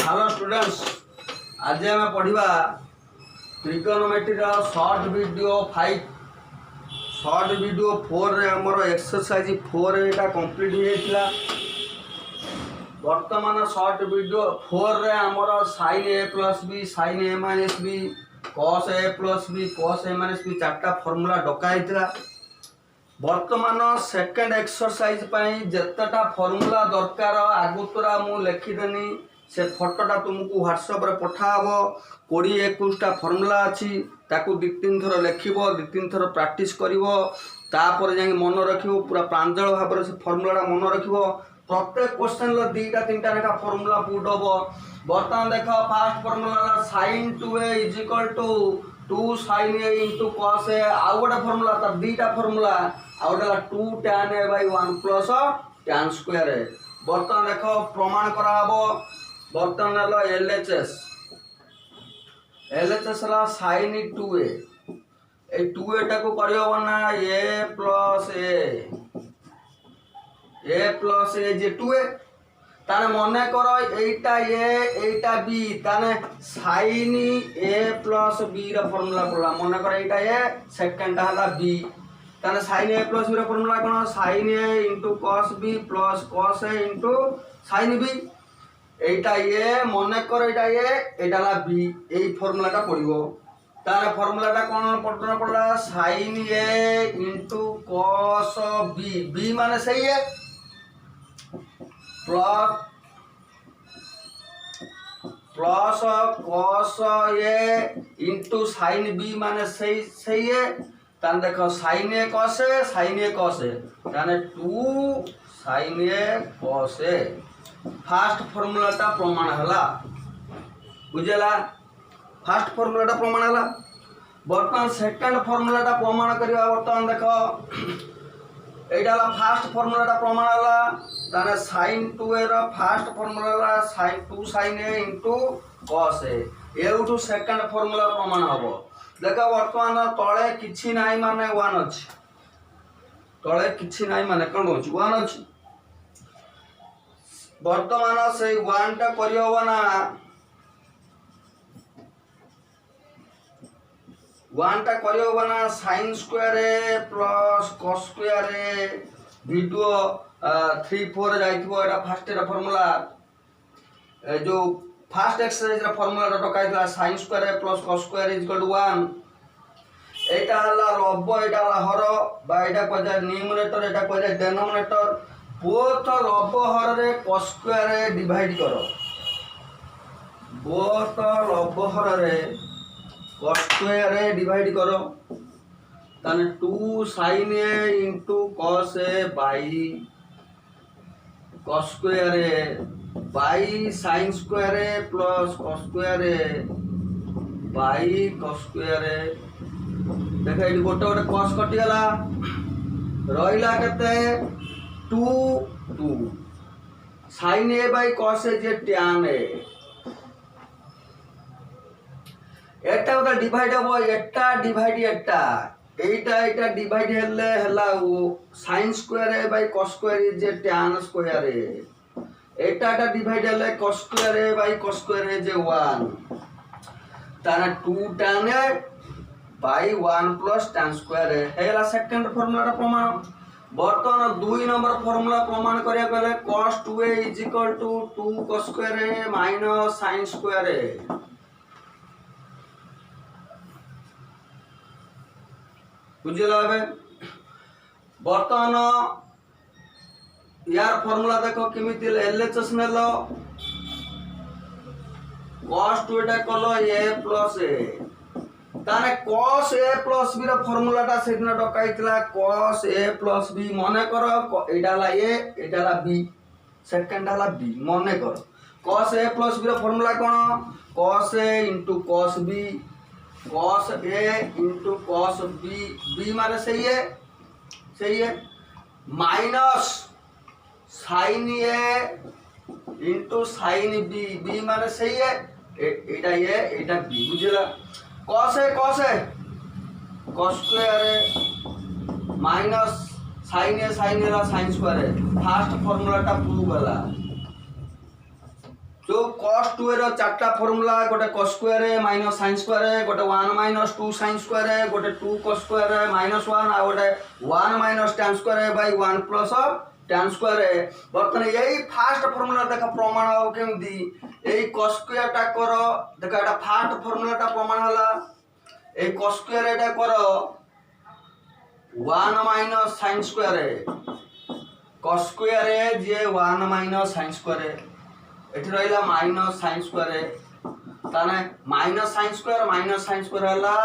Hello students, आज आम पढ़ा trigonometry short video 5 short video 4 रे हमर एक्सरसाइज 4 एटा कंप्लीट होइतिला। वर्तमान शॉर्ट वीडियो 4 रे हमर sin a plus b sin a minus b cos a plus b cos a minus b चारटा फार्मूला डकाइतिला। वर्तमान सेकंड एक्सरसाइज पई जतटा फार्मूला दरकार आगुतरा मु लिखिदेनी से फोटोटा तुमको व्हाट्सएप रे पठाबो। 20-21टा फार्मूला अछि ताकू 2-3 थर लिखिबो, 2-3 थर प्रैक्टिस करिवो, तापर जाई मन रखिबो। पूरा प्रांजल भाबरे से फार्मूलाटा मन रखिबो। प्रत्येक क्वेश्चन लो 2-3टा लेखा फार्मूला पुट हबो। वर्तमान देखो first formula sin 2a = 2 sin a into cos a। आउ गोटे फार्मूला त 2टा फार्मूला आउ गोटे 2 tan a by 1 plus tan square a। वर्तमान देखो प्रमाण करा हबो। वर्तमान हलो LHS ला sin 2a ए 2a टाको करियो ना a plus a J 2a ताने मने करो एटा a एटा b ताने sin a plus b रा फार्मूला पडला। मने करो एटा a सेकंड हला b ताने sin a plus b रा formula cone sin a into cos b plus cos a into sin b। एटा ए मने कर एटा ए एटा ला बी एई फार्मूलाटा पडिबो। तार फार्मूलाटा कोन पडना पडला sin a into cos b b माने सही है plus cos a into sin b माने सही है। तान देखो sin a cos a ताने 2 sin a cos a first फार्मूलाटा प्रमाण हला। बुझला फास्ट फार्मूलाटा प्रमाण हला। वर्तमान सेकंड फार्मूलाटा प्रमाण करिवा। वर्तमान देखो एटा ला फास्ट फार्मूलाटा प्रमाण हला। ताने sin 2a रो फास्ट फार्मूला ला sin 2 sin a into cos a एउठु सेकंड फार्मूला प्रमाण हबो। देखो वर्तमान तळे किछि नाही माने 1 अछि। तळे किछि नाही माने कोन अछि 1 अछि। वर्तमान से 1 टा करियो ना 1 टा करियो ना sin square a plus cos square a video 3-4 जाइथिबो। एटा फर्स्ट रा फार्मूला जो फर्स्ट एक्सरसाइज रा फार्मूला डकाइतला sin square a plus cos square = 1। एटा हला लब एटा हला हर बा एटा को जा न्यूमरेटर एटा को जा डिनोमिनेटर। बोथ लब हर रे cos स्क्वायर रे डिवाइड करो। बोथ लब हर रे cos स्क्वायर रे डिवाइड करो। ताने 2 sin a into cos a by cos square a by sin square a plus cos square a by cos square a। देखा ये गोटे गोटे cos कटि गला रहिला केते 2 sin a by cos a J tan a। एटा ओटा डिवाइड हो एटा डिवाइड एटा डिवाइड हेले हला वो sin square a by cos square जे tan स्क्वायर a। एटा डिवाइड हेले cos square a by cos square जे 1 ताना 2 tan a by 1 plus tan square a हेला सेकंड फार्मूला प्रमाण। वर्तमान 2 नंबर फार्मूला प्रमाण करिया गले cos 2a = 2 cos square a minus sin square a। बुझला बे वर्तमान यार फार्मूला देखो केमिति LHS नेलो cos 2 टा कलो a plus a ताने cos a plus b row फार्मूलाटा सेदिन डकाइतला cos a plus b। मने करो एडाला a एडाला b सेकंड हला b। मने करो cos a plus b रो फार्मूला कोन cos a into cos b cos a into cos b b माने सही है minus sin a into sin b b माने सही है एटा a एटा b। बुझला cos a cos square a minus sin a sin square a first फार्मूलाटा prove होला। जो cos 2 रो चारटा फॉर्मूला गोटे cos square minus sin square गोटे 1 माइनस 2 sin स्क्वायर गोटे 2 cos स्क्वायर माइनस 1 आ गोटे 1 minus tan square by 1 plus tan square. बर्तमान यही फास्ट फॉर्मूला देखा प्रमाण हो केमती यही cos स्क्वायर टा करो देखा एटा फास्ट फॉर्मूला टा प्रमाण होला ए cos स्क्वायर एटा करो 1 minus sin square cos square जे 1 माइनस sin स्क्वायर एठी रहिला माइनस sin स्क्वायर ताने माइनस sin स्क्वायर हला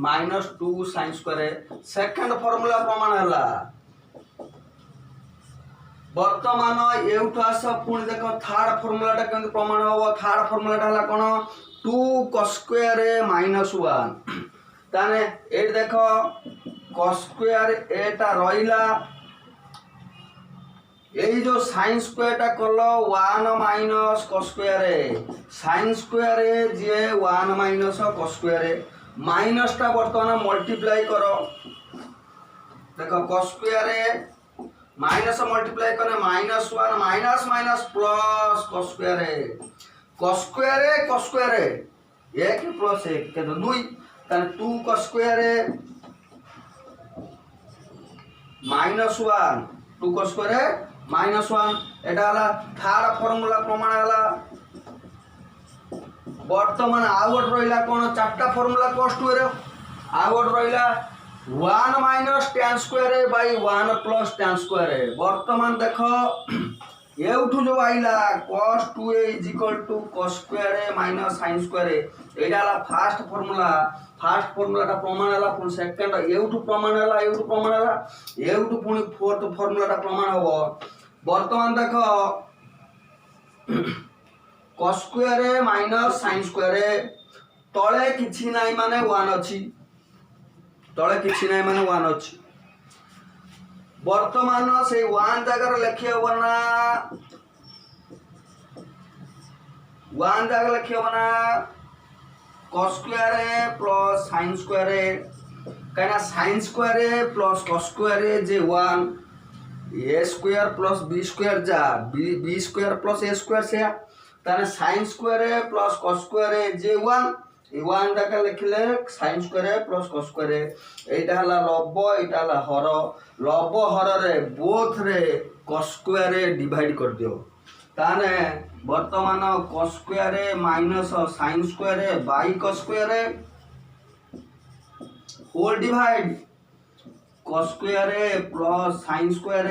minus 2 sin square second formula प्रमाण हला। वर्तमान एउठ आस पुणी देखो थर्ड फार्मूला टा केमति प्रमाण हो थर्ड फार्मूला टा हला कोन 2 cos स्क्वायर माइनस 1 ताने एठी देखो cos स्क्वायर एटा रहिला यही जो sin स्क्वायर टा कलो 1 minus cos square sin square जे 1 माइनस cos स्क्वायर माइनस टा वर्तमान मल्टीप्लाई करो देखो cos स्क्वायर माइनस मल्टीप्लाई करने minus 1 minus minus plus cos square 1 plus 1 के तो 2 ताने 2 cos square minus 1 2 cos square minus 1 एटा हला थर्ड फार्मूला प्रमाण हला। वर्तमान आउट रहिला कोन चारटा फार्मूला cos 2 रे आउट रहिला 1 minus tan square by 1 plus tan square. वर्तमान देखो एउठु जो आइला cos 2a cos square minus sin square एटा हला फर्स्ट फार्मूला टा प्रमाण हला पुन सेकंड एउठु प्रमाण हला एउठु पुनी फोर्थ फार्मूला टा प्रमाण हो। वर्तमान देखो cos square minus sin square तळे किछि नाही माने 1 अछि तळे किछि नाही माने 1 अछि। वर्तमान से 1 जगह लिखि होना 1 जगह लिखि होना cos square plus sin square कहना sin square plus cos square जे 1 a square plus b square जा b square plus a square से ताने sin square plus cos square जे 1 जगह लिखले sin square plus cos square एटा हला लब एटा हला हर लब हर रे बोथ रे cos स्क्वायर डिवाइड कर दियो ताने वर्तमान cos square minus sin square by cos square whole divide cos square plus sin square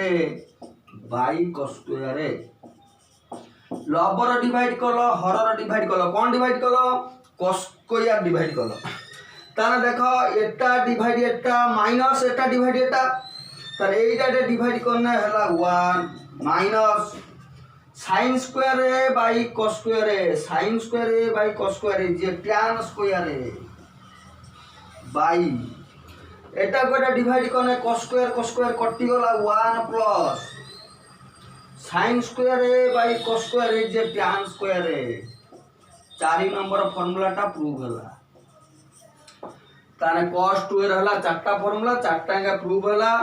by cos square लबर डिवाइड कलो हरर डिवाइड कलो कौन डिवाइड कलो cos स्क्वायर डिवाइड कलो ताने देखो एटा डिवाइड एटा माइनस एटा डिवाइड एटा तारे एटा डिवाइड करना हला 1 minus sin square by cos square जे tan स्क्वायर बाय एटा गोटा डिवाइड करने cos स्क्वायर कटि गला 1 plus sin square by cos square जे tan स्क्वायर 4 नंबर फार्मूला टा प्रूव होला ताने cos 2 रहला चारटा फार्मूला चारटा का प्रूव होला।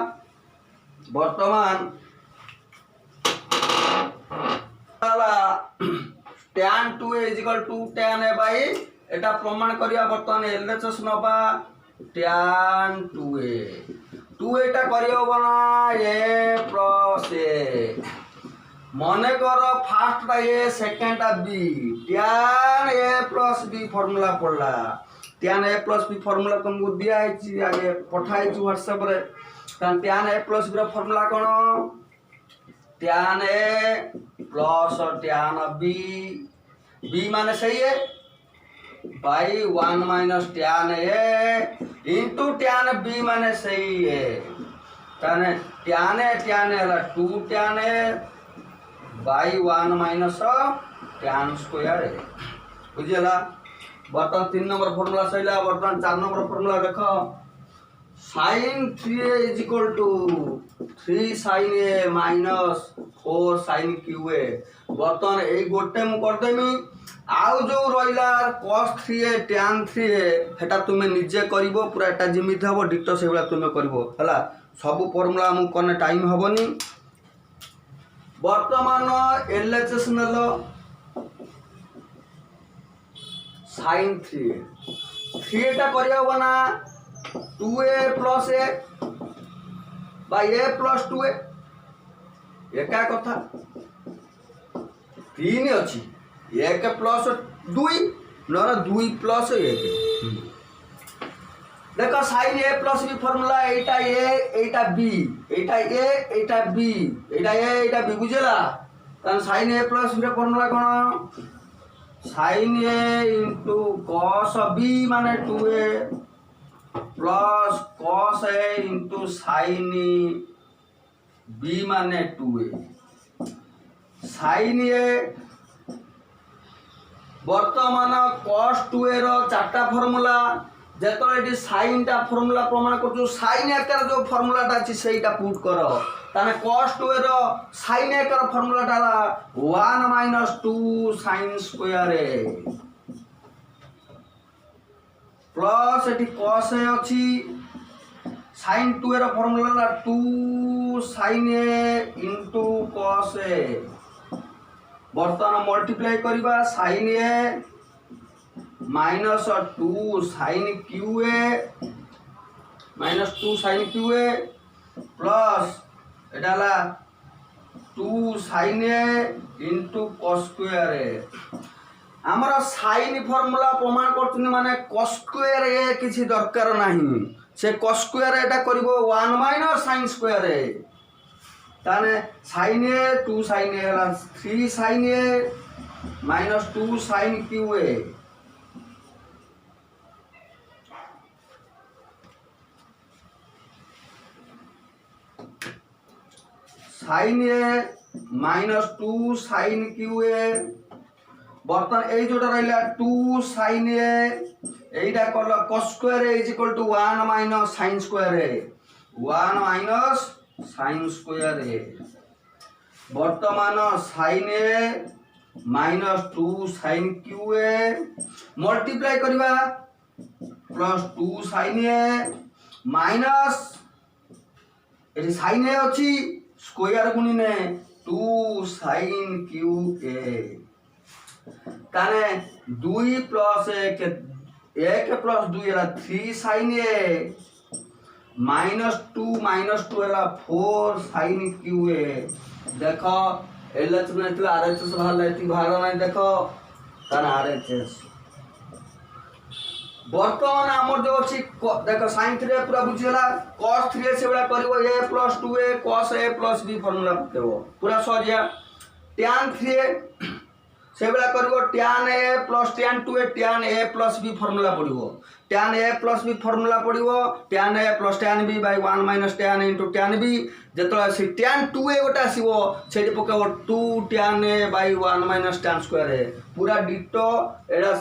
वर्तमान होला tan 2 tan a बाय एटा प्रमाण करिया वर्तमान एलएचएस नबा tan 2a टा करियो बना a प्लस a मने करो फर्स्ट टा a सेकंड टा b tan a plus b formula पड़ला tan a plus b formula तुमको दिया है आगे पठाई छु व्हाट्सएप रे tan a plus b formula कोन tan a plus tan b माने सही है by 1 minus tan a into tan b माने सही है ताने tan a हला 2 tan a by 1 minus tan square बुझला। बर्तन 3 नंबर फार्मूला सहीला बर्तन 4 नंबर फार्मूला देखो sin 3a 3 sin a minus 4 sin qa बर्तन ए गोटे मु कर देमी आउ जो रहिला cos 3a tan 3a हेटा तुमे निजे करिवो पूरा एटा जिमित हबो डिटो सेबला तुमे करिवो हला सब फार्मूला मु कने टाइम हबनी। वर्तमान एलएचएस नलो साइन 3a 3a करवा ना 2a plus a by a plus 2a एका कथा 3 अच्छी 1 प्लस 2 नर 2 प्लस 1 देख sine a plus B formula एटा a Etah b Etah a Etah b Etah a Etah b बुझला तन sine a plus B formula कोन sine a into cos b माने 2a plus cos a into sine b माने 2a sine a वर्तमान cos 2a रो चारटा formula जेतले sine टा फॉर्मूला प्रमाण कर साइन आकार जो फॉर्मूलाटा अच्छी सेटा पुट कर ताने cos 2a रो साइन आकार फॉर्मूलाटा 1 minus 2 sin square a plus एटी cos a अच्छी sin 2a रो formula 2 sin a into cos a वर्तमान मल्टीप्लाई करबा sin a minus 2 sin qa minus 2 sin qa plus एडाला 2 sin a into cos square a हमर sin formula प्रमाण करतनी माने cos स्क्वायर a किछि दरकार नाही से cos स्क्वायर एटा करबो 1 माइनस sin स्क्वायर a ताने sin a 2 sin a हला 3 sin a minus 2 sin qa sin a minus 2 sin qa बर्तन ए जोटा रहिला 2 sin a एटा करला cos square a is equal to 1 minus sin square a 1 minus sin square a वर्तमान sin a minus 2 sin qa multiply करबा plus 2 sin a minus एटी sin a अछि square गुणी ने 2 sin qa ताने 2 plus 1 plus 2 एला 3 sin a minus 2 एला 4 sin qa देखो एलएच में तो आरएचएस बाहर लाइती बाहर नहीं देखो ताने आरएचएस वर्तमान आमर जो अछि देखो sin 3 पूरा बुझिला cos 3 से बड़ा करबो a + 2a cos a + b formula देबो पूरा सजिया tan 3 से बड़ा करबो tan a + tan 2a tan a + b formula पड़िबो tan a + b फार्मूला पड़िबो tan a + tan b / 1 - tan * tan b जेतला से tan 2a गोटा आसीबो सेठी पकेबो 2 tan a / 1 - tan square a पूरा डिटो एडा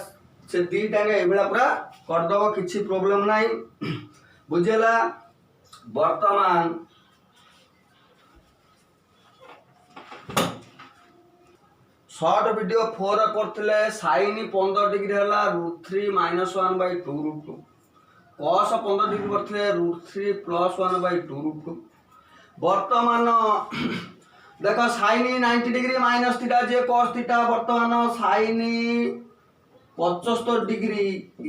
से दी टांगे एबेला पूरा कर दबो किछि प्रॉब्लम नाही बुझेला वर्तमान शॉर्ट वीडियो 4 करथिले sin 15 डिग्री हला √3 - 1/2 √2 cos 15 डिग्री करथिले √3 + 1/2 √2 वर्तमान देखो sin 90 डिग्री माइनस थीटा जे cos थीटा वर्तमान sin 75 degree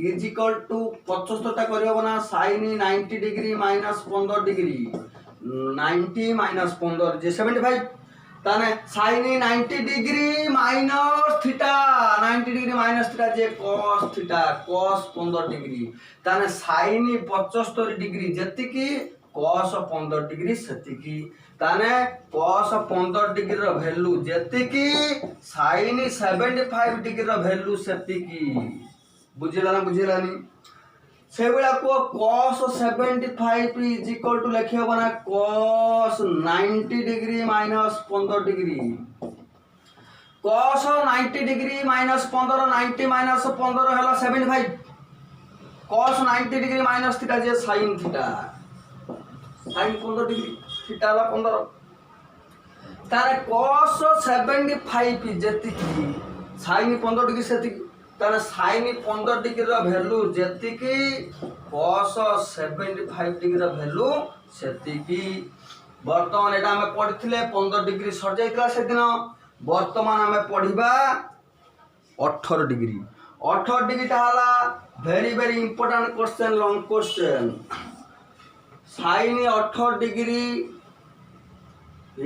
is equal to 75 टा करबो ना sin 90 degree minus 15 degree 90 minus 15 जे 75 ताने sin 90 degree minus theta 90 degree minus theta जे cos थीटा cos 15 डिग्री ताने sin 75 डिग्री जति cos 15 डिग्री सेति ताने cos 15 डिग्री रो वैल्यू जति sin 75 डिग्री रो वैल्यू सेति बुझिला नि से बेला को cos 75 इज इक्वल टू लिखियो बना cos 90 degree minus 15 degree cos 90 degree minus 15 90 minus 15 हला 75 cos 90 डिग्री माइनस थीटा जे sin theta sin 15 degree theta हला 15 तारे cos 75 जति sin 15 डिग्री सेति तारे sin 15 डिग्री रो वैल्यू जति cos 75 डिग्री रो वैल्यू सेति वर्तमान एटा हम पढ़िथिले 15 डिग्री सर जाइतला से दिन वर्तमान हम पढ़िबा 18 डिग्री 18 डिग्री हाला very very important question long question sin 18 degree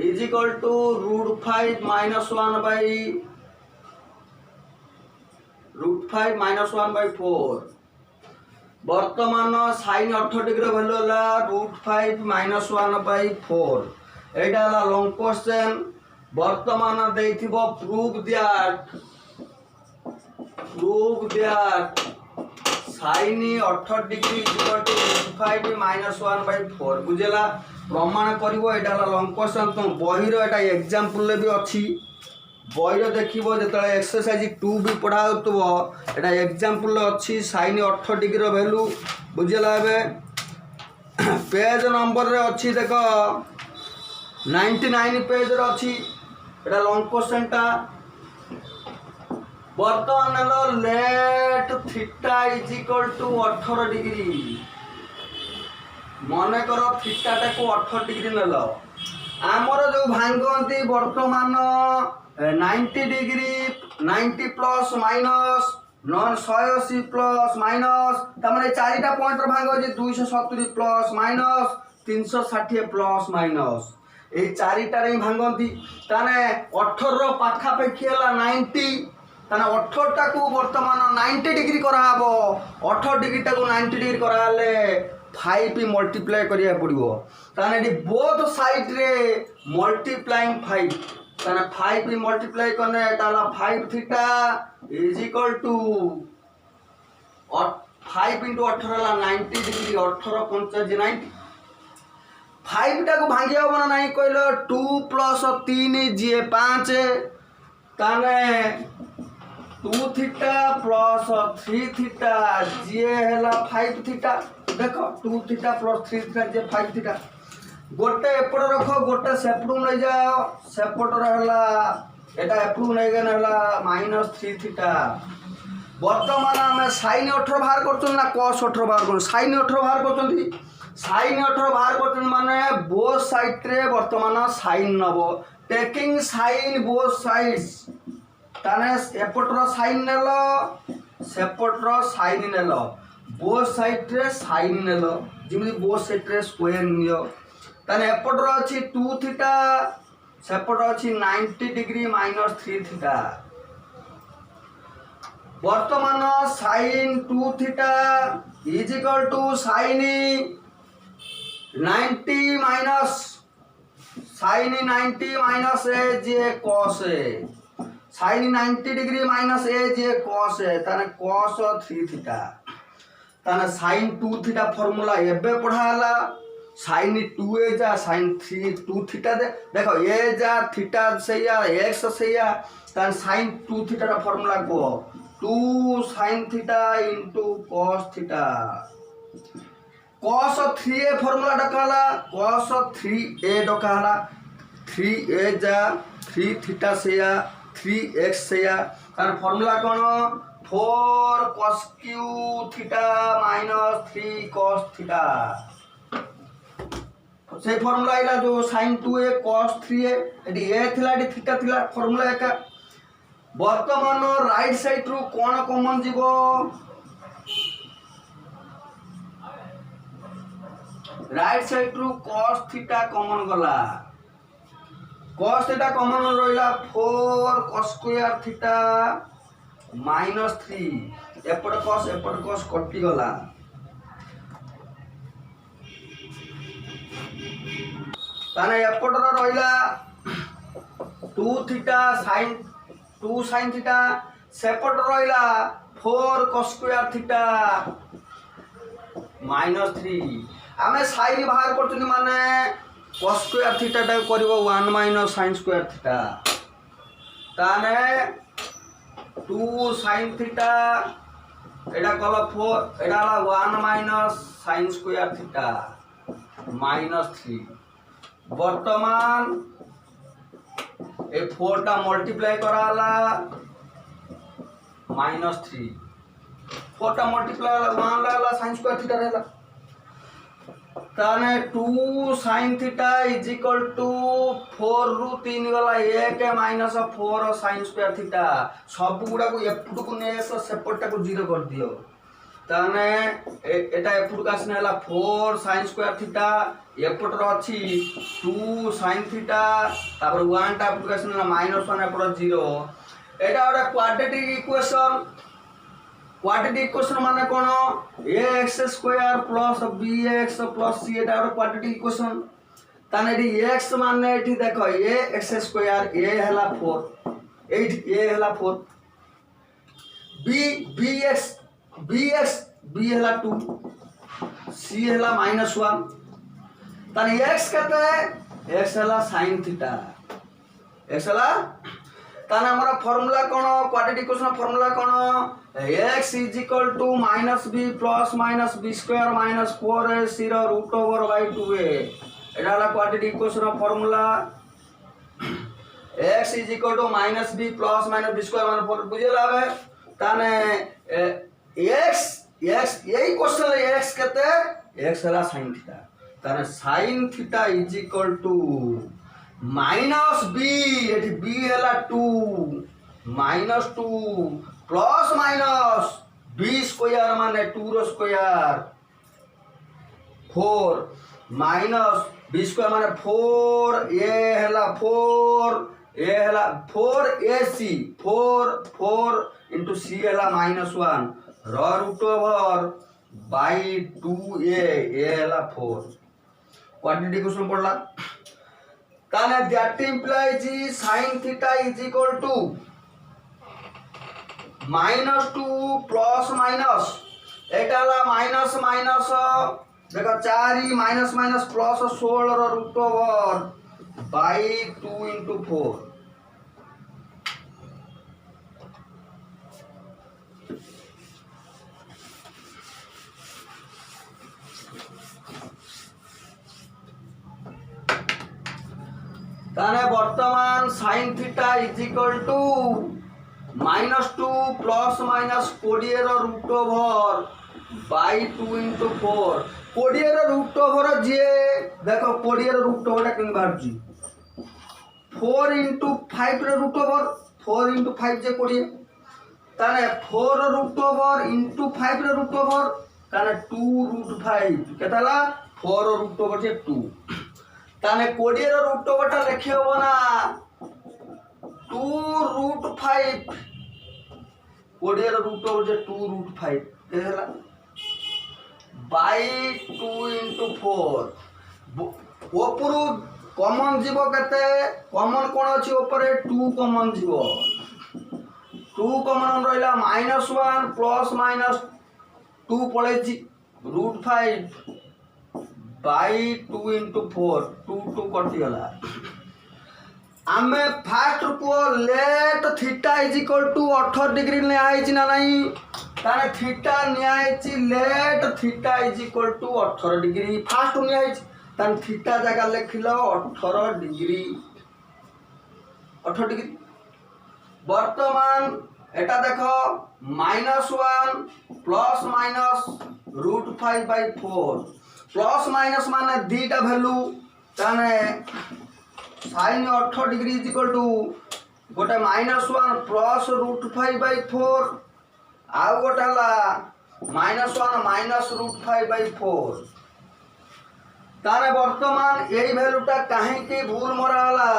is equal to √5 -1/4 बर्तमान sin 18 डिग्री वैल्यू है √5 -1/4 एटा है लॉन्ग क्वेश्चन बर्तमान देथिबो prove that sin 18 degree is equal to √5 -1/4 बुझेला प्रमाण करिवो एटा है लॉन्ग क्वेश्चन तुम बही रो एटा एग्जांपल ले भी अछि बही रो देखिबो जतले एक्सरसाइज 2 भी पढ़ा होतबो एटा एग्जांपल अछि sin 18 डिग्री रो वैल्यू बुझेला एबे पेज नंबर रे अछि देखो 99 पेज रे अछि एटा लॉन्ग क्वेश्चन टा बर्तमान let theta is equal to 18 degree मन कर थीटा टाको 18 डिग्री नेल आमर जो भांगती बर्तमान 90 degree 90 plus minus 180 plus minus तमाने चारिटा पॉइंट भांग जे 270 प्लस माइनस 360 प्लस माइनस ए चारिटा रे भांगती ताने 18 रो पाखा पेखी हला 90 ताने 18 टाको वर्तमान 90 डिग्री करा हबो 18 डिग्री टाको 90 डिग्री करा हले 5 मल्टीप्लाई करिया पड़िबो ताने एडी बोथ साइड रे मल्टीप्लाइंग 5 ताने 5 मल्टीप्लाई करने ताला 5 थीटा इज इक्वल टू 5 * 18 ला 90 डिग्री 18 5 90 5 टाको भांगी हबो ना नहीं कहलो 2 + 3 जे 5 ताने 2 थीटा प्लस 3 थीटा जे हैला 5 थीटा देखो 2 थीटा प्लस 3 थीटा जे 5 थीटा गोटे एपट रखो गोटे सेपटू नहीं जाओ सेपट रहला एटा एपटू नहीं गन हला -3 थीटा वर्तमान हमें sin 18 बाहर करछन ना cos 18 बाहर कर sin 18 बाहर करछन sin 18 बाहर करछन माने बोथ साइड रे वर्तमान sin नबो टेकिंग sin बोथ साइड्स ताने एपटर साइन नेलो सेपटर साइन नेलो बोथ साइड रे साइन नेलो जिमि बोथ साइड रे स्क्वायर नियो ताने एपटर अछि 2 थीटा सेपटर अछि 90 डिग्री -3 थीटा वर्तमान sin 2 theta is equal to sin 90 minus A जे cos A sin 90 degree minus A जे cos है ताने cos 3 थीटा ताने sin 2 थीटा फार्मूला एबे पढ़ाला sin 2 ए जा sin 2 थीटा दे देखो ए जा थीटा से या x से या ताने sin 2 थीटा का फार्मूला को 2 sin theta cos theta cos 3a formula डकाला cos 3a डकाला 3a जा 3 थीटा से या 3x से या तार फार्मूला कोन 4 cos q theta -3 cos theta से फार्मूला इला जो sin 2a cos 3a एडी a थिला एडी थीटा थिला फार्मूला एका वर्तमान राइट साइड रु कोन कॉमन जीवो राइट साइड रु cos थीटा कॉमन गला cos थीटा कॉमन रहिला 4 cos स्क्वायर थीटा -3 एपट cos कटि गला ताने एपट रहिला 2 थीटा sin 2 sin थीटा सेपट रहिला 4 cos स्क्वायर थीटा -3 आमे sin बाहर करछनी माने cos स्क्वायर थीटा टा करिवो 1 - sin स्क्वायर थीटा ताने 2 sin थीटा एटा कल 4 एटा 1 - sin स्क्वायर थीटा -3 वर्तमान ए 4 टा मल्टीप्लाई कराला -3 4 टा मल्टीप्लाई 1 लाला sin स्क्वायर थीटा रहला ताने 2 sin theta is equal to 4 रु 3 गला 1 माइनस 4 sin स्क्वायर थीटा सब गुडा को एपुट को ने तो सेपटा को 0 कर दियो ताने एटा एपुट का स्नेला 4 sin स्क्वायर थीटा एपुट रो अछि 2 sin थीटा तापर 1 टा एपुट का स्नेला -1 एपुट 0 एटा ओटा क्वाड्रेटिक इक्वेशन क्वाड्रेटिक इक्वेशन माने कोन ax square plus bx plus c एटा ओटा क्वाड्रेटिक इक्वेशन ताने एटी x माने एठी देखो ax स्क्वायर a हला 4 8 a हला 4 bx b हला 2 c हला -1 ताने x कते x हला sin थीटा x हला ताने हमरा formula cone quadratic equation formula cone x is equal to minus b plus minus b square minus 4ac root over by 2a एटा हला quadratic equation formula x is equal to minus b plus minus b square minus 4 बुझे लावे ताने x यही question है x कते x हला sin theta ताने sin theta is equal to minus b एठी b हला 2 minus 2 plus minus B square माने 2 रो स्क्वायर 4 माइनस बी स्क्वायर माने 4 ए हला 4 ए हला 4 ac 4 into c हला -1 रो रूट ओवर बाय 2a ए हला 4 क्वाड्रेटिक इक्वेशन पढ़ला ताने that implies sin theta is equal to -2 plus minus एटा ला माइनस माइनस देखो 4 माइनस माइनस प्लस 16 रो रूट ओवर बाय 2 into 4 ताने वर्तमान sin theta is equal to -2 plus minus 20 रो रूट ओवर बाय 2 into 4 20 रो रूट ओवर जे देखो 20 रो रूट ओवर किन बाहर जी 4 into 5 रो रूट ओवर 4 into 5 जे 20 ताने 4 रो रूट ओवर into 5 रो रूट ओवर ताने 2 root 5 केताला 4 रो रूट ओवर जे 2 ताने 20 रो रूट ओवर टा लिखे हो ना 2 root 5 20 रो रूट ओवर जे 2 root 5 केला बाय 2 into 4 ओपरु कॉमन जीवो केते कॉमन कोन अछि ऊपर 2 कॉमन जीवो 2 कॉमन रहिला -1 प्लस माइनस 2 पळेछि √5 बाय 2 into 4 2 कटि गला आमे फास्ट को let theta is equal to 18 degree ने आइछि ना नहीं ताने थीटा ने आइछि let theta is equal to 18 degree first ने आइछि ताने थीटा जगह लिखिलो 18 डिग्री वर्तमान एटा देखो -1 प्लस माइनस √5/4 प्लस माइनस माने दीटा वैल्यू ताने sin 18 degree is equal to गोटे -1 प्लस √5/4 आउ गोटे हला -1 माइनस √5/4 तारे वर्तमान यही वैल्यूटा कहीं की भूल मरा हला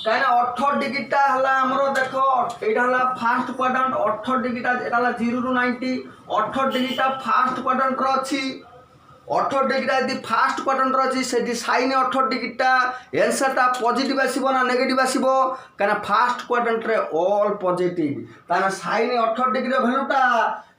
कहीं 18 डिग्रीटा हला हमरो देखो एटा हला फास्ट क्वाड्रेंट 18 डिग्रीटा एटा हला 0 ରୁ 90 18 डिग्रीटा फास्ट क्वाड्रेंट रो अछि 18 डिग्री यदि फास्ट क्वाड्रेंट रही से sin 18 डिग्रीटा आंसरटा पॉजिटिव आसीबो ना नेगेटिव आसीबो काना फास्ट क्वाड्रेंट रे ऑल पॉजिटिव ताना sin 18 डिग्री वैल्यूटा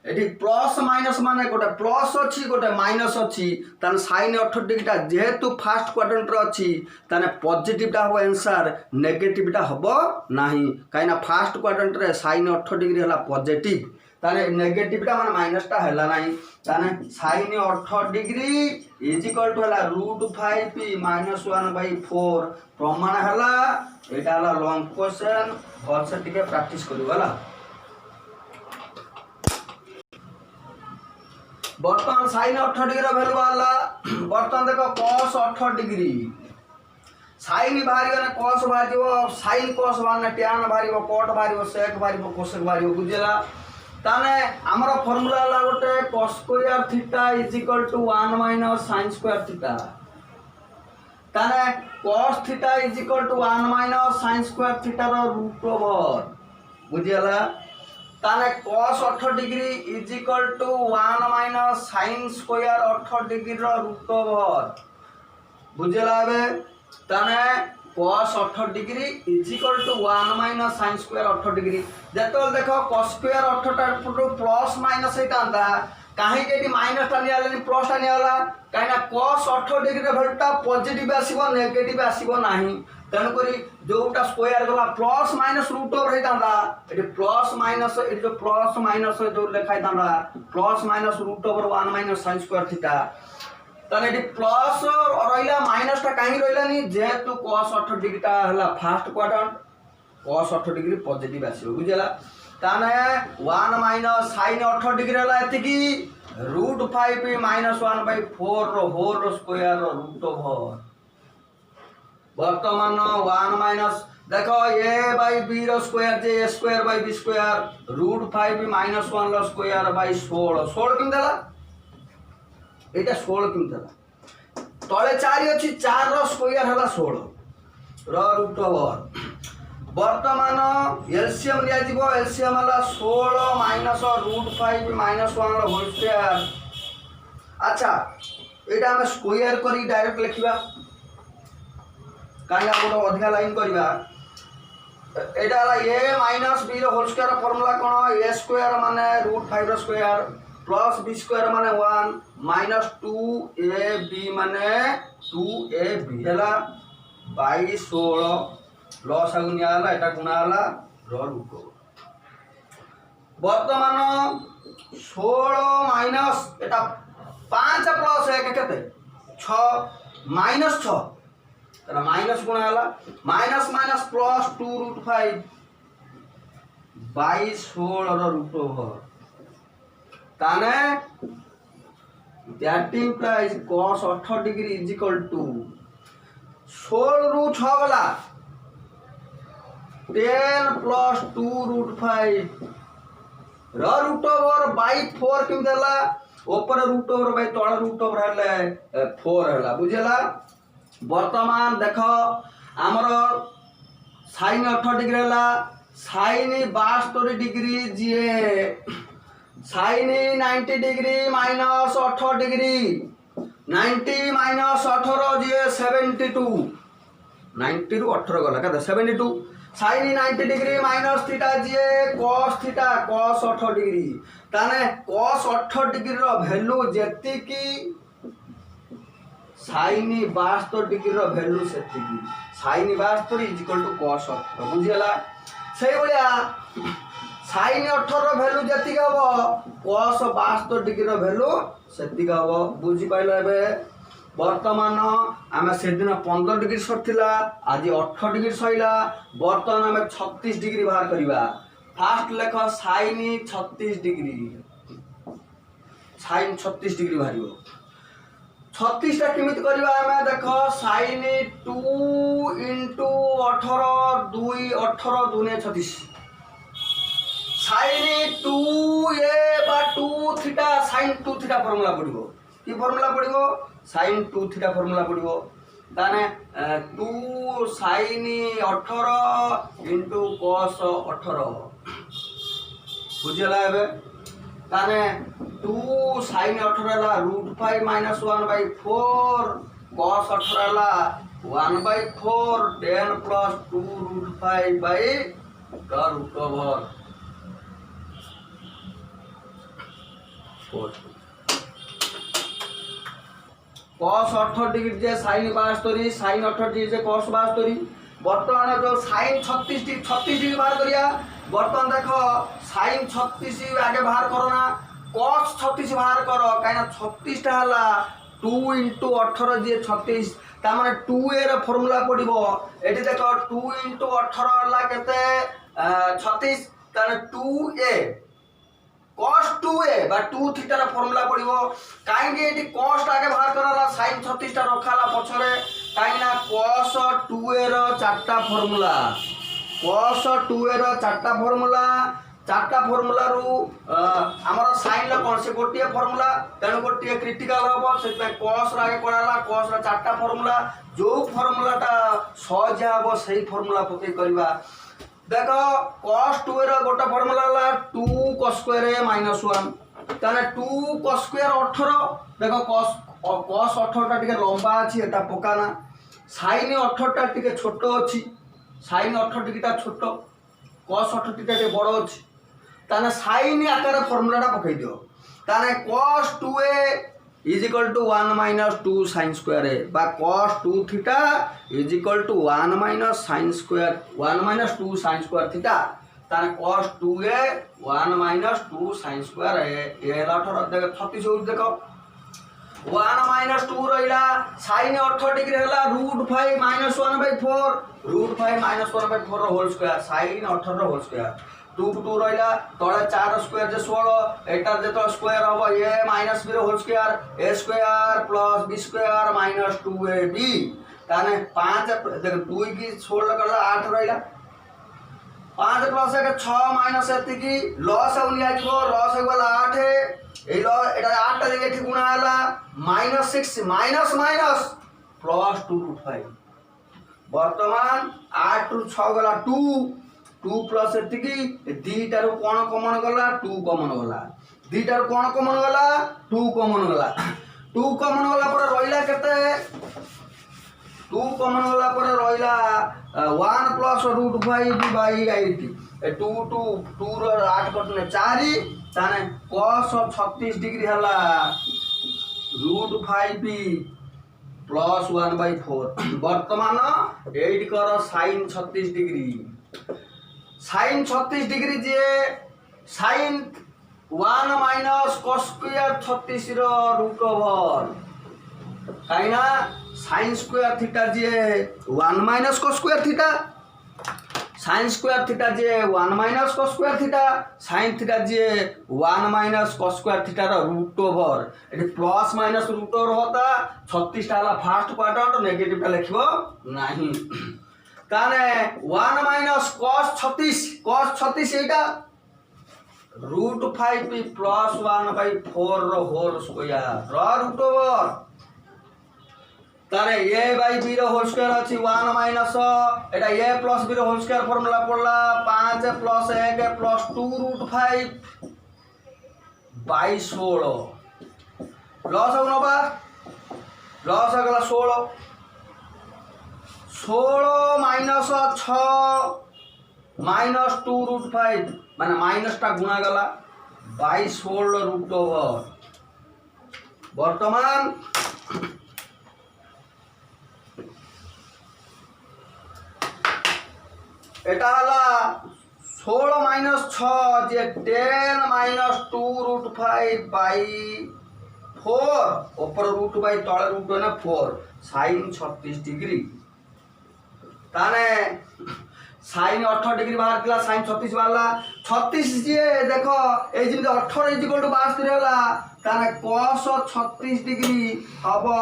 एठी प्लस माइनस माने गोटे प्लस अछि गोटे माइनस अछि ताना sin 18 डिग्रीटा जेहेतु फास्ट क्वाड्रेंट रे अछि ताना पॉजिटिवटा हो आंसर नेगेटिवटा हबो नाही काइना फास्ट क्वाड्रेंट रे sin 18 डिग्री हला पॉजिटिव ताने नेगेटिवटा माने माइनसटा हला नाही ताने sin 18 degree is equal to हला √5p -1/4 प्रमाण हला एटा हला लॉन्ग क्वेश्चन और से टिके प्रैक्टिस करू हला बर्तमान साइन 18 डिग्री भैल्यू बाहला बर्तमान देख कस 18 डिग्री साइन बाहर कस बाहर साइन कस बाहर टैन बाहर कट बाहर सेक बाहर कोसेक बाहर बुझेगा ताने आमर फर्मुला है गोटे cos square theta is equal to 1 minus sine square theta ताने cos theta is equal to 1 minus sine square theta रो रूट ओवर बुझेगा ताने cos 18 degree is equal to 1 minus sine square 18 degree रो root over बुझेला बे ताने cos 18 degree is equal to 1 minus sine square 18 degree जेतल देखो cos square 18 टा प्लस माइनस हेतांता काहे के माइनस टा नियालेनी प्लस टा नियाला काहेना cos 18 डिग्री रे वैल्यूटा पॉजिटिव आसीबो नेगेटिव आसीबो नाही तेणुक जोटा स्क्वायर गला प्लस माइनस रूट ओवर होता ये प्लस माइनस ये जो प्लस माइनस जो लिखाई था plus minus root over 1 minus sine square theta ताने ये प्लस रहिला माइनस टा कहीं रहिलानी जेहेतु cos 18 डिग्री टा हला first quadrant cos 18 degree positive आसीबो बुझला ताने 1 माइनस साइन 18 डिग्री हला एतिकी रूट 5 माइनस 1/4 रो होल रो स्क्वायर रो रूट ओवर वर्तमान 1 माइनस देखो ए बाई बी रो स्क्वायर जे a square by b square root 5 minus 1 रो स्क्वायर बाई 16 किम देला एटा 16 किम देला तळे 4 अछि 4 रो स्क्वायर हला 16 रो रूट ओवर वर्तमान एलसीएम लिया जीवो एलसीएम हला 16 माइनस रूट 5 माइनस 1 रो होल स्क्वायर अच्छा एटा हम स्क्वायर करी डायरेक्ट लिखिबा कहीं गोटे अधिका लाइन करवा यहाँ a minus b whole square formula कौन ए स्क्वायर माने root 5 square plus b square माने 1 माइनस 2ab माने 2ab है बाई 16 लस आगु निला एटा गुणाला रूट वर्तमान 16 माइनस एटा 5 प्लस 1 केते 6 माइनस 6 तेरा माइनस गुणा हला minus minus plus 2 root 5 by 16 रो रूट ओवर ताने that implies cos 18 degree is equal to 16 रू 6 गला 10 प्लस 2 रूट 5 रो रूट ओवर बाई 4 किम देला ऊपर रूट ओवर बाई तळ रूट ओवर हले 4 हला बुझेला वर्तमान देख आमर साइन 18 डिग्री है साइन 72 डिग्री जी sine 90 degree minus 18 degree 90 minus 18 जी 72 90 रु 18 गला क्या 72 साइन 90 डिग्री माइनस थीटा जी cos थीटा cos 18 डिग्री ताने cos 18 डिग्री रो वैल्यू जेति की साइन 72 डिग्री रो वैल्यू सेति sine 72 is equal to cos 18 बुझिला सेही बलिया साइन 18 रो वैल्यू जति हबो cos 72 डिग्री रो वैल्यू सेति हबो बुझि पाइलो एबे वर्तमान आम से दिन 15 डिग्री सरथिला आज 18 डिग्री सइला वर्तमान आम 36 डिग्री बाहर करबा फास्ट लेख साइन 36 डिग्री साइन 36 डिग्री बाहरिबो 36 टा केमित करबा हमें देखो साइन 2 इंटू 18 2 18 2 36 साइन 2 ए बा 2 थीटा साइन 2 थीटा फार्मूला पड़िबो की फार्मूला पड़िबो साइन 2 थीटा फार्मूला पड़िबो ताने 2 साइन 18 इंटू cos 18 बुझला एबे ताने 2 sine 18 root 5 minus 1/4 cos 18 1/4 10 plus 2 root 5 by root over 4 cos 18 degree जे साइन 72 साइन 18 डिग्री जे cos 72 वर्तमान जो साइन 36 डिग्री बाहर करिया वर्तमान देखो साइन 36 आगे बाहर करो ना cos 36 बाहर करो कहीं 36 टा हला 2 इंटू 18 जी 36 ता माने 2a रे फार्मूला पड़िबो एठी देखो 2 इंटू 18 हला केते 36 ताने 2a cos 2a बा 2 थीटा रा फार्मूला पड़िबो काहे एटी cos आगे बाहर कराला sin 36 टा रखाला पछरे काहे ना cos 2a रो चारटा फार्मूला cos 2a रो चारटा फार्मूला रू हमर sin ला कोन से गोटिए फार्मूला तेनु गोटिए क्रिटिकल हबो से cos रा आगे कराला cos रा चारटा फार्मूला जो फार्मूला टा सहज हबो सही फार्मूला पके करबा देखो cos 2 रो गोटा फार्मूला ला 2 cos स्क्वायर a -1 ताने 2 cos स्क्वायर 18 देखो cos 18 टा टिके लंबा अछि एटा पकाना sin 18 टा टिके छोटो अछि sin 18 टिके टा छोटो cos 18 टिके बड़ो अछि ताने sin आकार फार्मूला टा पकई दियो ताने cos 2a is equal to 1 minus 2 sin square a बा cos 2 theta is equal to 1 minus sin square 1 minus 2 sin square theta ताने cos 2a 1 minus 2 sin square a ये 18 देखो 36 हो देखो 1 minus 2 रहिला sin 18 डिग्री हला √5 minus 1/4 √5 minus 1/4 रो whole square sin 18 रो whole square 2 2 रहिला तळे 4 स्क्वायर जे 16 एटा जे तो स्क्वायर हबो a माइनस b रो whole square a square plus b square minus 2ab ताने 5 देखो 2 की 16 करला 8 रहिला 5 प्लस 1 6 माइनस एति की लॉस होनी आइबो लॉस होगला 8 ए लो एटा 8 टा जगह ठीक गुणा हला -6 माइनस प्लस 2/5 वर्तमान 8 ରୁ 6 गला 2 प्लस एतिकी दीटारू कोन कॉमन गला 2 कॉमन गला दीटारू कोन कॉमन गला 2 कॉमन गला 2 कॉमन गला पर रहिला केते 2 कॉमन गला पर रहिला 1 प्लस √5/8 2 रो 8 कटने 4 ताने cos 36 डिग्री हला √5b प्लस 1/4 वर्तमान 8 कर sin 36 डिग्री sin 36 डिग्री जे sin 1 minus cos square 36 रो रूट ओवर काइना sin square थीटा जे 1 minus cos square theta sin square theta जे 1 minus cos square theta sin theta जे 1 minus cos square थीटा रो root over एटी plus minus root over होता 36 टा ला first quadrant negative टा लिखबो नाही ताने 1 minus cos 36 एटा √5p plus 1/4 रो होल स्क्वायर रो रूट ओवर ताने a by b रो होल स्क्वायर अछि 1 minus एटा a plus b रो होल स्क्वायर फार्मूला पड़ला 5 plus 1 plus 2 √5 by 16 लॉस हो नबा लॉस हो गला 16 माइनस 6 माइनस 2√5 माने माइनस टा गुणा गला 16 रूट ओवर वर्तमान एटा हला 16 माइनस 6 जे 10 माइनस 2√5/4 ऊपर रूट बाय तळे रूट ना 4 sin 36 डिग्री ताने sin 18 डिग्री बाहर किला sin 36 वाला 36 जे देखो ए जिम 18 72 होला ताने cos 36 डिग्री हबो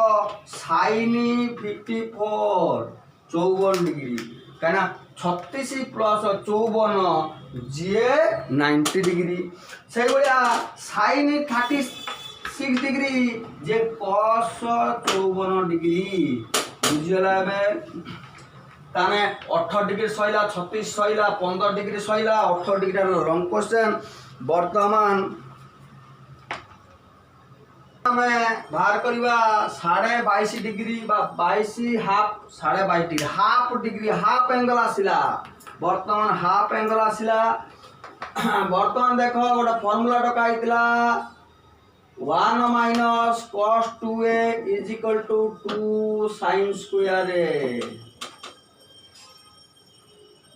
sin 54 54 डिग्री काना 36 प्लस 54 जे 90 डिग्री से बलिया sin 36 डिग्री जे cos 54 डिग्री बुझला बे ताने 18 डिग्री सहिला 36 सहिला 15 डिग्री सहिला 18 डिग्री लॉन्ग क्वेश्चन वर्तमान हमें बाहर करवा 22.5 डिग्री बा 22 हाफ 22.5 डिग्री हाफ एंगल आसिला वर्तमान हाफ एंगल आसिला वर्तमान देखो गोटे फार्मूला डका आइतला 1 minus cos 2a is equal to 2 sin square a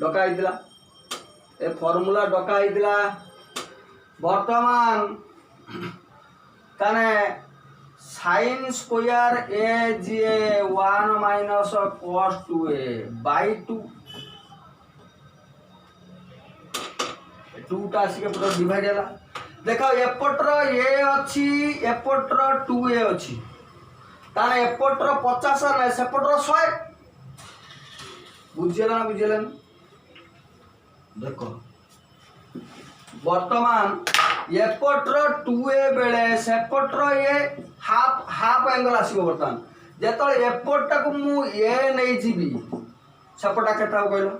डका आइतला ए फार्मूला डका आइतला वर्तमान ताने sin square a J 1 minus cos 2a by 2 2 टा से पूरा डिवाइड होला देख एपटर ए अच्छी एपटर 2a अच्छी ताने एपटर 50 ना सेपटर 100 बुझेला ना बुझेला देख वर्तमान एपटर 2a बेले सेपटर ए हाफ हाफ एंगल आसीबो वर्तमान जेतले एपटा को मु ए नै जीबी सेपटा केता कहलो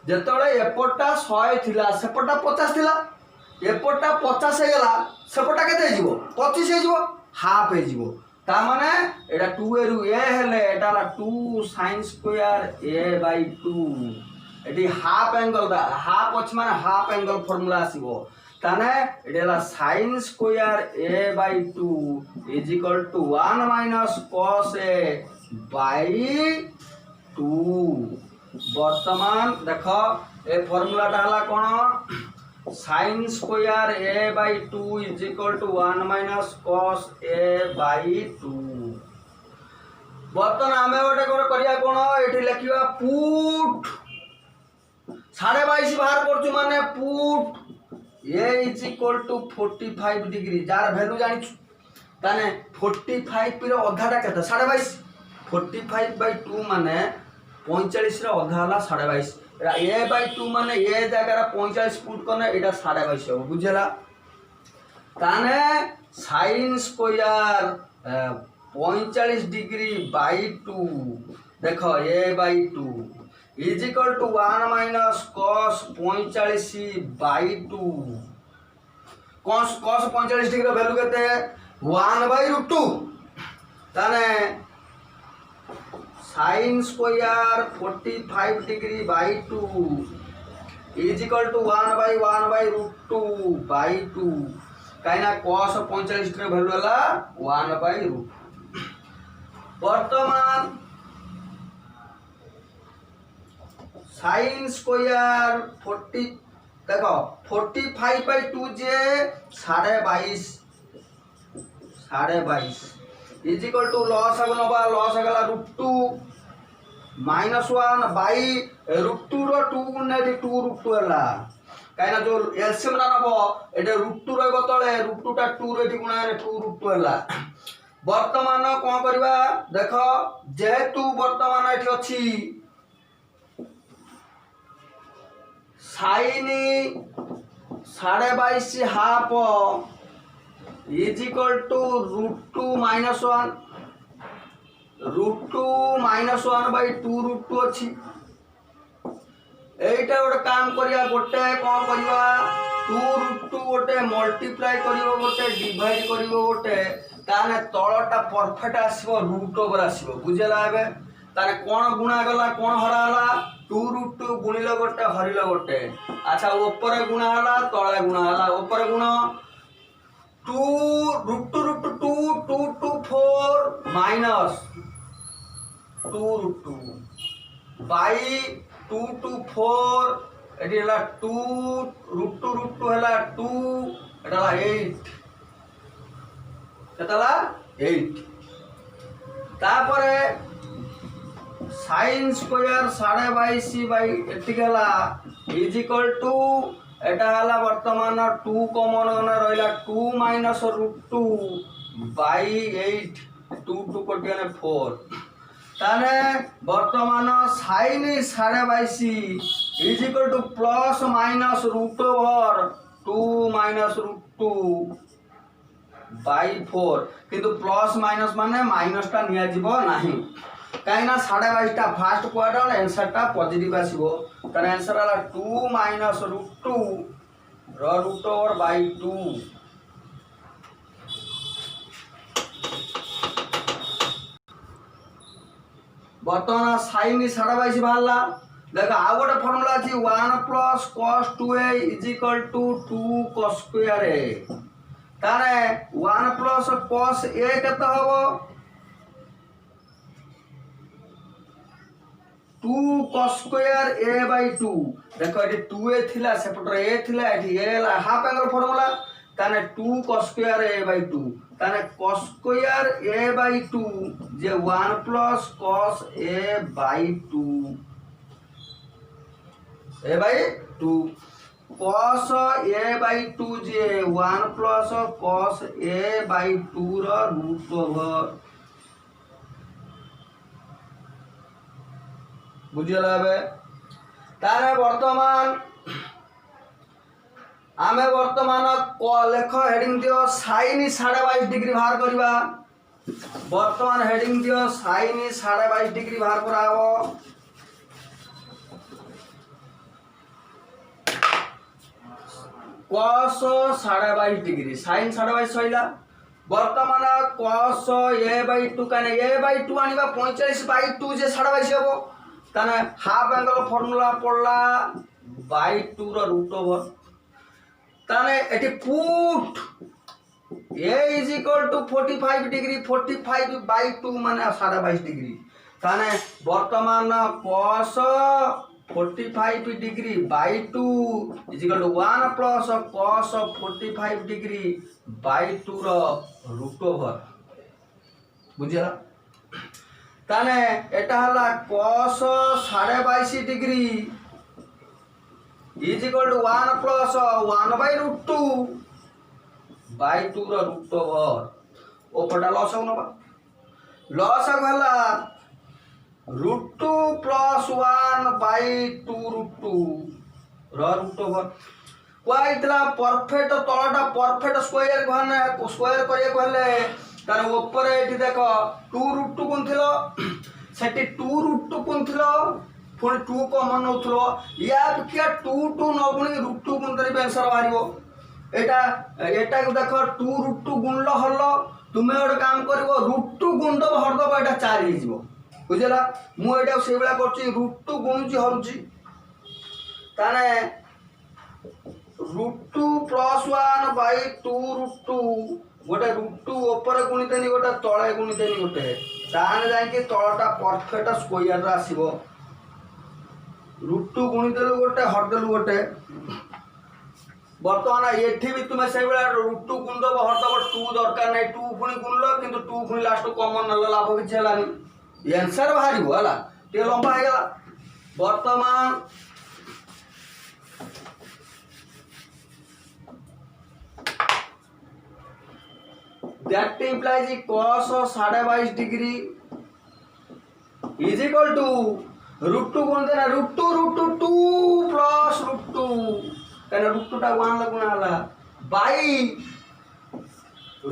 जेतले एपटा 100 थिला सेपटा 50 थिला एपटा 50 हे गला सेपटा केते जीवो 25 हे जीवो हाफ हे जीवो ता माने एटा 2a रु a हेले एटा 2 sin square a / 2 eighty half angle दा हाफ अछि माने हाफ एंगल फार्मूला आसीबो ताने एटा sin square a / 2 = 1 - cos a / 2 वर्तमान देखो ए फार्मूला डाला कोन sin square a / 2 = 1 - cos a / 2 वर्तमान आमे ओटे करिया कोन एठी लिखिबा पुट 22.5 बाहर करछु माने put a = 45 degree jar value जानि ताने 45 रो अधाटा केते 22.5 45/2 माने 45 रो अधा हला 22.5 एटा a / 2 माने ए जगह 45 पुट करने एटा 22.5 हो बुझला ताने sin स्क्वायर 45 डिग्री / 2 देखो a / 2 = 1 - cos 45 / 2 cos 45 degree value केते 1/√2 ताने sin square 45 degree / 2 = 1/1/√2 काइना cos 45 degree value हला 1/√2 वर्तमान sin स्क्वायर 40 देखो 45/2 जे 22.5 लॉस अगला √2 -1 बाई √2 रो 2 गुणे 2 √2 हला काइना जो एलसीएम ना नबो एटे √2 रहबो तळे √2 टा 2 रे गुणा 2 √2 हला वर्तमान कोन करबा देखो जेहेतु वर्तमान एठी अछि sin 22.5 हाफ = √2 - 1 √2 - 1/2 √2 अछि एटा गोटे काम करिया गोटे कोन करिवा 2 √2 गोटे मल्टीप्लाई करिवो गोटे डिवाइड करिवो गोटे ताने तळटा परफेक्ट आसीबो √ओवर आसीबो बुझेला एबे ताने कोन गुणा गला कोन हरा हला 2 √2 गुणिलो गोटे हरिलो गोटे अच्छा ऊपर गुणा हला तळे गुणा हला ऊपर गुण 2 √2 2 2 2 4 माइनस 2 √2 बाई 2 2 4 एटी हला 2 √2 हला 2 एटा हला 8 केतला 8 तापरे sin स्क्वायर 22.5 एटिकला = एटा हला वर्तमान 2 कॉमन गना रहला 2 - √2 बाई 8 2 2 कोटिने 4 ताने वर्तमान sin 22.5 = plus minus √over 2 - √2 by 4 किंतु प्लस माइनस माने माइनस टा निया जीवो नाही काइना 22.5 टा फास्ट क्वाड्रेंट आंसर टा पॉजिटिव आसीबो तर आंसर हला 2 - √2 रो √ओवर बाई 2 बर्तमान sin 22.5 बाहरला देख आ गोटे फार्मूला अछि 1 + cos 2a = 2 cos square a तारे 1 + cos a केते हबो 2 cos स्क्वायर a / 2 देखो एटी 2a थिला सेपटर a थिला एटी a ला हाफ एंगल फार्मूला ताने 2 cos स्क्वायर a / 2 ताने cos स्क्वायर a / 2 जे 1 + cos a / 2 a / 2 cos a/2 J 1 plus cos a/2 ର रूट ओवर बुझिला बे। तारे वर्तमान आमे वर्तमान लेख हेडिंग दियो sin 22.5 डिग्री बाहर करबा। वर्तमान हेडिंग दियो sin 22.5 डिग्री बाहर कराबो। cos 22.5 degree sin 22.5 सइला। वर्तमान cos a/2 काने a/2 आनिबा 45/2 जे 22.5 हेबो ताने हाफ एंगल फार्मूला पड़ला बाय 2 रो रूट ओवर। ताने एटी put a is equal to 45 degree 45/2 माने 22.5 डिग्री। ताने वर्तमान cos 45 degree by 2 is equal to 1 plus cos 45 degree by 2 रो रूट ओवर बुझिला। ताने एटा हला cos 22.5 degree is equal to 1 plus 1/√2 by 2 रो रूट ओवर ओपरटा लॉस होनबा। लॉस हला √2 प्लस 1/2 √2 रो रूट ओवर क्वाइतला परफेक्ट तळटा परफेक्ट स्क्वायर कहने स्क्वायर करिया कहले तार ऊपर एठी देखो 2√2 कोन थिलो सेठी 2√2 कोन थिलो पुणी 2 कॉमन नउथलो या क्या 2 न गुणी √2 कोन तरी आंसर बाहरिबो। एटा को देखो 2√2 गुणलो हल्लो तुमे ओड काम करबो √2 गुण दब हर दब एटा 4 ही जिवो बुझला। मु एटा से बेला करछि √2 गुणुची हरुची ताने √2 प्लस 1/2 √2 गोटे √2 ऊपर गुणितेनी गोटे तळे गुणितेनी गोटे ताने जाई के तळटा परफेक्ट स्क्वायर रा आसीबो। √2 गुणितेलु गोटे हरदेलु गोटे वर्तमान एठी भी तुमे से बेला √2 गुण दब हरदब 2 दरकार नै 2 गुणी गुणलो किंतु 2 गुणी लास्ट कॉमन न लाभ कि छलानी आंसर बाहरिबो हला ते लंबा हे गेला। वर्तमान that implies cos 22.5 degree is equal to √2 गुण देना √2 प्लस √2 कहना √2 टा 1 लगुना हला बाई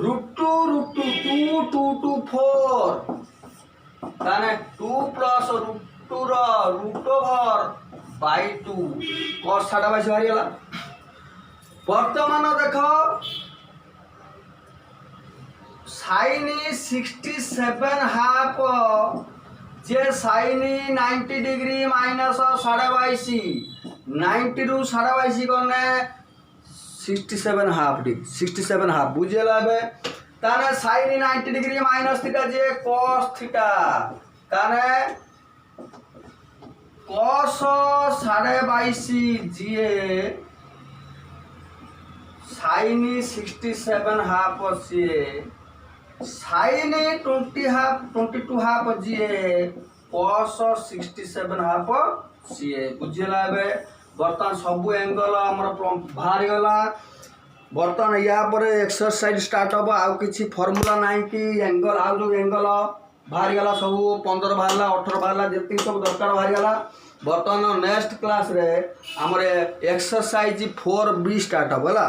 √2 2 2 2 4 कहना 2 प्लस √2 रो रूट ओवर बाई 2 cos 22.5 बाहरी हला। वर्तमान देखो sin 67 हाफ जे sin 90 डिग्री माइनस 22.5 90 रु 22.5 करने 67 हाफ डिग्री 67 हाफ बुझेला बे। ताने sin 90 डिग्री माइनस थीटा जे cos थीटा ताने cos 22.5 जे sin 67 हाफ से sin 22 हाफ जी cos 67 हाफ सी बुझेला बे। बर्तमान सब एंगल हमर बाहर गला। बर्तमान या पर एक्सरसाइज स्टार्ट हो आउ किछि फार्मूला नाही कि एंगल आउ जो एंगल बाहर गला सब 15 बाहरला 18 बाहरला जति सब दरकार बाहर गला। बर्तमान नेक्स्ट क्लास रे हमर एक्सरसाइज 4B स्टार्ट हो गला।